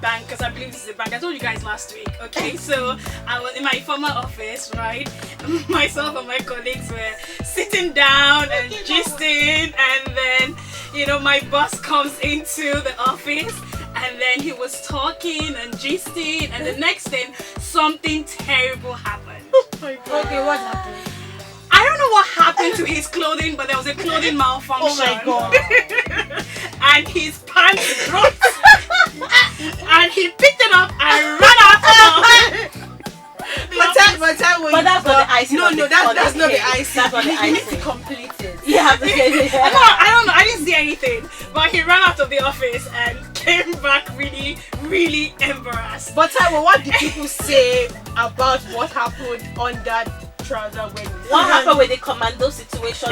bank, because I believe this is a bank. I told you guys last week, okay? So I was in my former office, right? Myself and my colleagues were sitting down and gisting, and then, my boss comes into the office, and then he was talking and gisting, and the next thing, something terrible happened. Oh my God. Okay, what happened? I don't know what happened to his clothing, but there was a clothing malfunction. Oh my God. And his pants dropped. And he picked it up and ran out of But that's not the icing. No, that's not the icing. That's not the You icing. need to complete it. You have to get it. No, I don't know. I didn't see anything. But he ran out of the office and came back really, really embarrassed. But what did people say about what happened on that trouser wedding? What happened with the commando situation?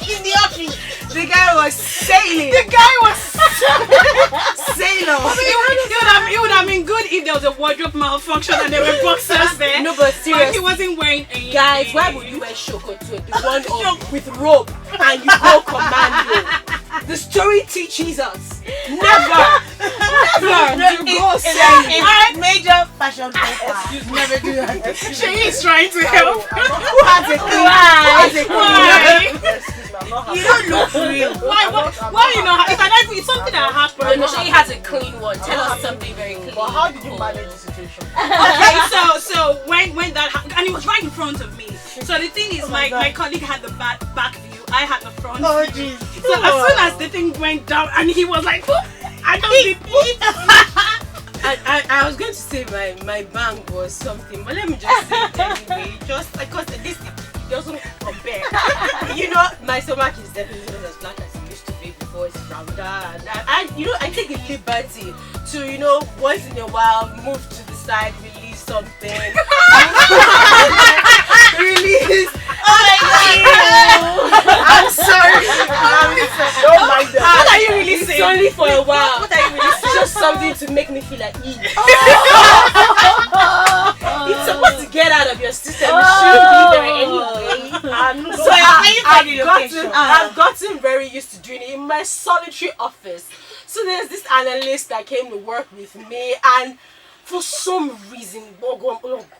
In the office, the guy was sailing. The guy was sailor. It would have been good if there was a wardrobe malfunction and there were boxers there. No, but seriously, he wasn't wearing any. Guys, why would you wear shokoto? The one with rope and you go commando. The story teaches us never to go sailing. Major fashion Excuse me, never do that. She is trying to help. Who has a queen? Why? Excuse me, I'm not happy. You don't look real. Why? It's something that happened. No, she has a clean one. Tell us something very clean. But how did you manage the situation? Okay, so when that happened, and it was right in front of me. So the thing is, my colleague had the back view. I had the front view. Jeez. So as soon as the thing went down, and he was like, "Whoop," I don't did. I was going to say my bank was something, but let me just say it anyway. Just because this doesn't compare. My stomach is definitely not as black as it used to be before it's rounder. And I take a liberty to, once in a while, move to the side, release something. Release. Oh my God! I'm sorry. Don't mind that. What are you really It's saying? only for a while. What are you really saying? Just something to make me feel at ease. It's supposed to get out of your system. It shouldn't be there anyway. So I've gotten very used to doing it in my solitary office. So there's this analyst that came to work with me, and for some reason, oh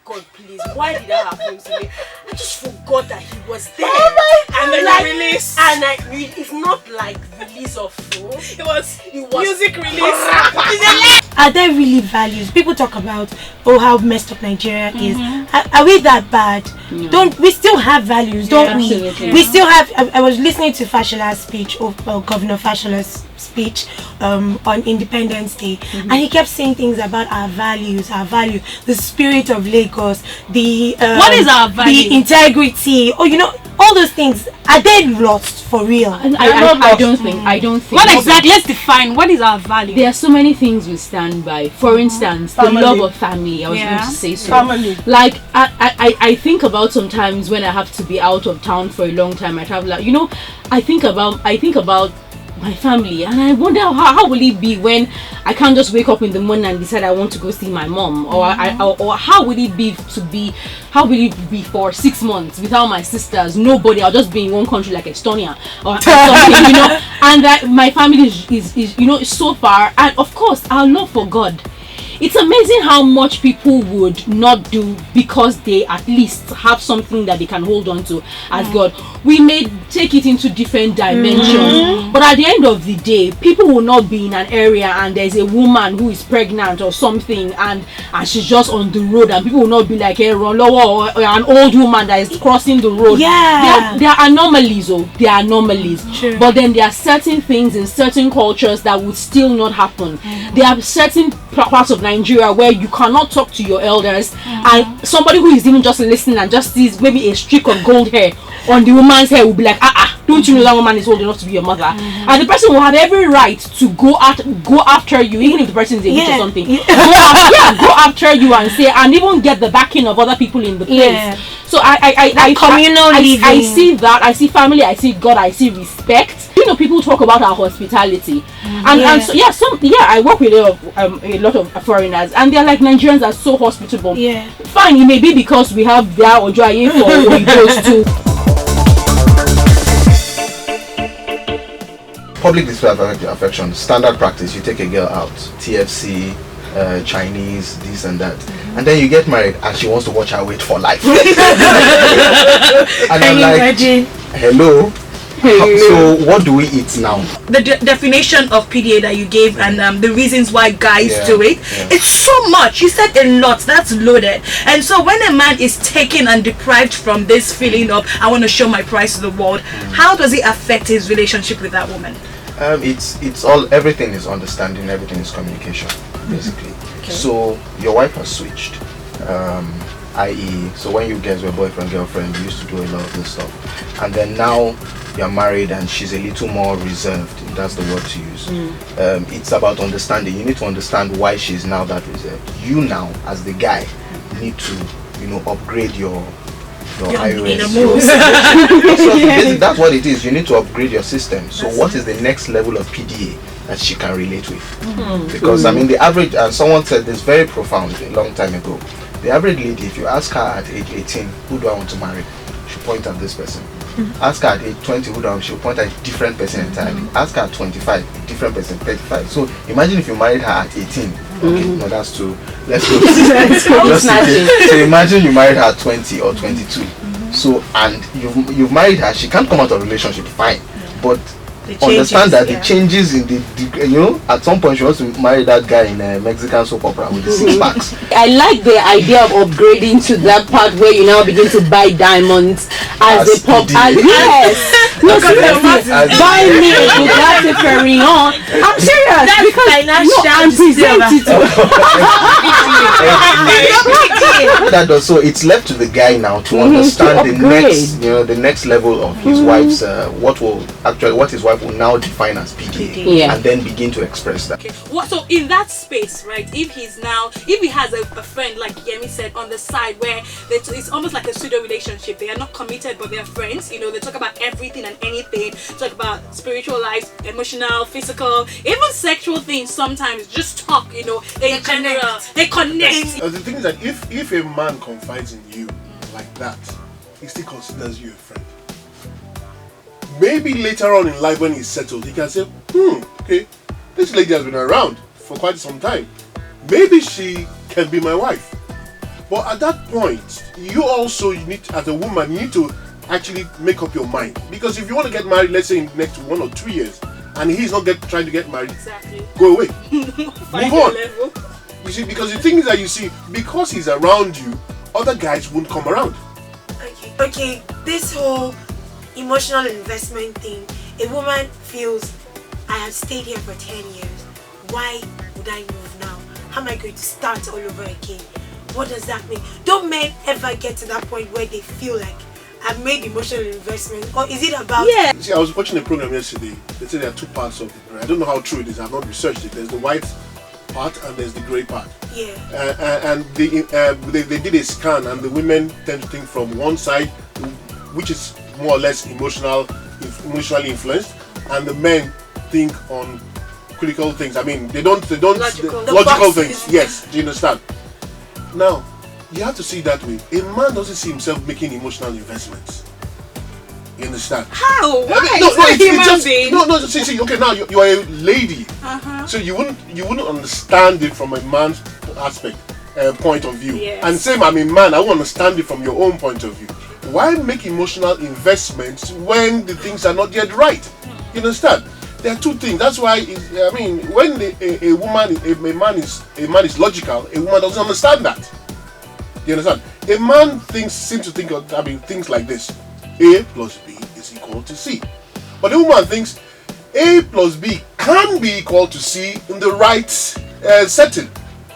God, please, why did that happen to me? I just forgot that he was there. Oh my God. And then release. And it's not like release of phone. It was music release. Are there really values? People talk about how messed up Nigeria is. Are we that bad? No. We still have values, don't we? Absolutely. We still have. I was listening to Fashola's speech, Governor Fashola's speech on Independence Day, and he kept saying things about our values, the spirit of Lagos, the What is our value? the integrity, all those things. Are they lost for real? I don't think. What exactly? Let's define. What is our value? There are so many things we stand by. For instance, the love of family. I was going to say so. Family. Like I think about sometimes when I have to be out of town for a long time. I travel out. I think about my family, and I wonder how will it be when I can't just wake up in the morning and decide I want to go see my mom, or how will it be for 6 months without my sisters, nobody? I'll just be in one country like Estonia or something, and that my family is so far, and of course our love for God. It's amazing how much people would not do because they at least have something that they can hold on to as God. We may take it into different dimensions, but at the end of the day, people will not be in an area and there's a woman who is pregnant or something and she's just on the road, and people will not be like, hey, run lower, or an old woman that is crossing the road. Yeah. There are anomalies, they are anomalies. True. But then there are certain things in certain cultures that would still not happen. There are certain parts of Nigeria where you cannot talk to your elders, and somebody who is even just listening and just sees maybe a streak of gold hair on the woman's hair will be like, don't you know that woman is old enough to be your mother? And the person will have every right to go after you, even if the person is a witch or something. Go after you and say, and even get the backing of other people in the place. So I see that. I see family, I see God, I see respect. People talk about our hospitality, and so I work with a lot of foreigners, and they're like, Nigerians are so hospitable. Fine, it may be because we have their Ojoaye for Oibos too. public display of affection, standard practice. You take a girl out, TFC, Chinese, this and that, and then you get married and she wants to watch her weight for life. And I'm like, hello. So what do we eat now? The definition of PDA that you gave and the reasons why guys do it, it's so much. You said a lot. That's loaded. And so when a man is taken and deprived from this feeling of I want to show my price to the world, how does it affect his relationship with that woman? It's all, everything is understanding, everything is communication, basically. Okay. So your wife has switched, i.e., so when you guys were boyfriend, girlfriend, you used to do a lot of this stuff, and then now you're married and she's a little more reserved, that's the word to use. It's about understanding. You need to understand why she's now that reserved. You now, as the guy, need to, upgrade your iOS. So that's what it is. You need to upgrade your system. So what is the next level of PDA that she can relate with? Because the average, and someone said this very profound a long time ago, the average lady, if you ask her at age 18, who do I want to marry? She'll point at this person. Ask her at age 20, she'll point at a different person entirely. Ask her at 25, a different person, 35. So imagine if you married her at 18. Okay, no, that's too. Let's go. So imagine you married her at 20 or 22. So, and you've married her, she can't come out of a relationship, fine. But understand that the changes in the at some point she wants to marry that guy in a Mexican soap opera with the 6 packs. I like the idea of upgrading to that part where you now begin to buy diamonds as a pop. Yes. No, seriously, buy me a Bugatti Ferrignon. I'm serious. That's because I'm presented to. That does, so it's left to the guy now to understand the next level of his wife's what his wife will now define as PDA, and then begin to express that. Okay. So in that space, right? If he has a friend like Yemi said on the side where it's almost like a pseudo relationship. They are not committed, but they're friends. They talk about everything and anything. Talk about spiritual life, emotional, physical, even sexual things. Sometimes just talk. In general, they connect. The thing is that if a man confides in you like that, he still considers you a friend. Maybe later on in life when he's settled, he can say, okay, this lady has been around for quite some time. Maybe she can be my wife. But at that point, you need, as a woman, you need to actually make up your mind. Because if you want to get married, let's say in the next 1 or 2 years, and he's not trying to get married, go away. Move on. You see, because the thing is that because he's around you, other guys won't come around. Okay, this whole emotional investment thing, a woman feels, I have stayed here for 10 years, why would I move now? How am I going to start all over again? What does that mean? Don't men ever get to that point where they feel like I've made emotional investment, or is it about... See, I was watching a program yesterday. They said there are 2 parts of it. I don't know how true it is, I've not researched it. There's the white part and there's the grey part. And they did a scan, and the women tend to think from one side, which is more or less emotionally influenced, and the men think on critical things. They don't logical things. Yes, do you understand? Now, you have to see it that way. A man doesn't see himself making emotional investments. You understand? How? Why? See, okay, now you are a lady, so you wouldn't understand it from a man's aspect, point of view. And same, I'm a man, I won't understand it from your own point of view. Why make emotional investments when the things are not yet right? You understand? There are 2 things. That's why when a man is logical, a woman doesn't understand that. You understand? A man seems to think of things like this: A plus B is equal to C. But the woman thinks A plus B can be equal to C in the right setting.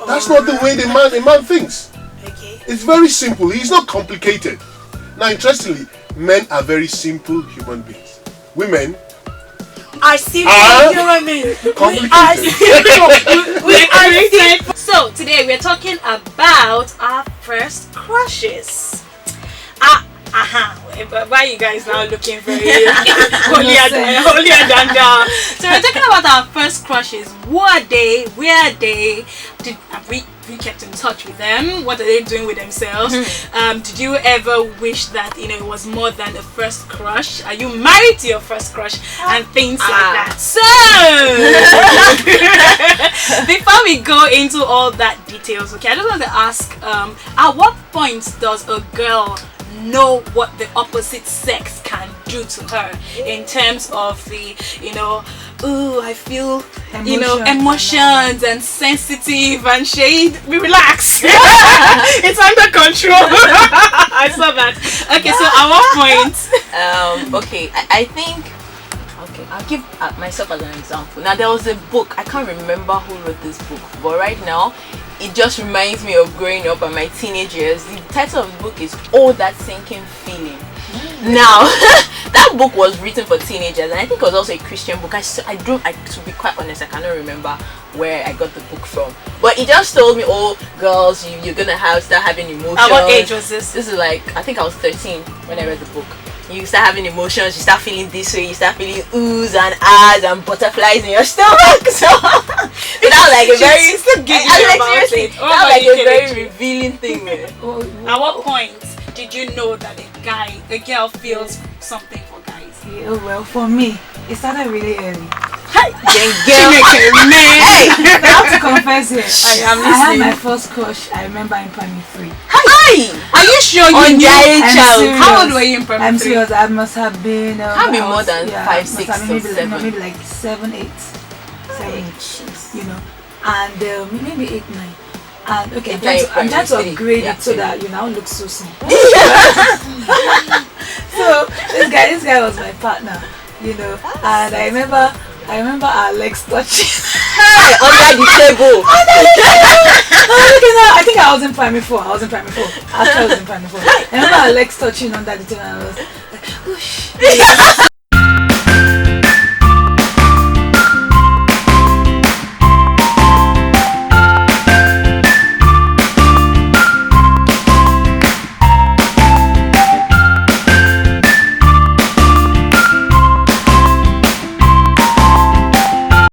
That's not the way a man thinks. It's very simple. It's not complicated. Now, interestingly, men are very simple human beings. Women are simple human beings. So today we're talking about our first crushes. Why are you guys now looking very holier than So we're talking about our first crushes. Who are they? Where are they? you kept in touch with them? What are they doing with themselves? Did you ever wish that it was more than a first crush? Are you married to your first crush and things like that? So before we go into all that details, okay, I just want to ask, at what point does a girl know what the opposite sex can do to her in terms of the, I feel, emotions and sensitive and shade. We relax. It's under control. I saw that. Okay, so at what point? Okay, I think. Okay, I'll give myself as an example. Now, there was a book. I can't remember who wrote this book, but right now, it just reminds me of growing up and my teenage years. The title of the book is "Oh, That Sinking Feeling." Now, that book was written for teenagers, and I think it was also a Christian book. To be quite honest, I cannot remember where I got the book from. But it just told me, oh, girls, you're gonna start having emotions. At what age was this? This is I think I was 13 when I read the book. You start having emotions, you start feeling this way, you start feeling oohs and ahs and butterflies in your stomach. So that was like a very very revealing thing. At what point did you know that a girl feels something for guys? Yeah, well, for me, it started really early. Hey, I have to confess here. I had my first crush, I remember, in primary 3. Hi! Are you sure you knew? Serious. How old were you in primary 3? I'm serious. I must have been. Can't be more than 5, 6, or 7. Maybe like 7, 8. 7, 8. And maybe 8, 9. And okay, I'm trying to upgrade it so that you now look so simple. So this guy was my partner, and I remember our legs touching. Under the table. I think I was in primary 4. After I was in primary 4. I remember our legs touching under the table, and I was like, whoosh.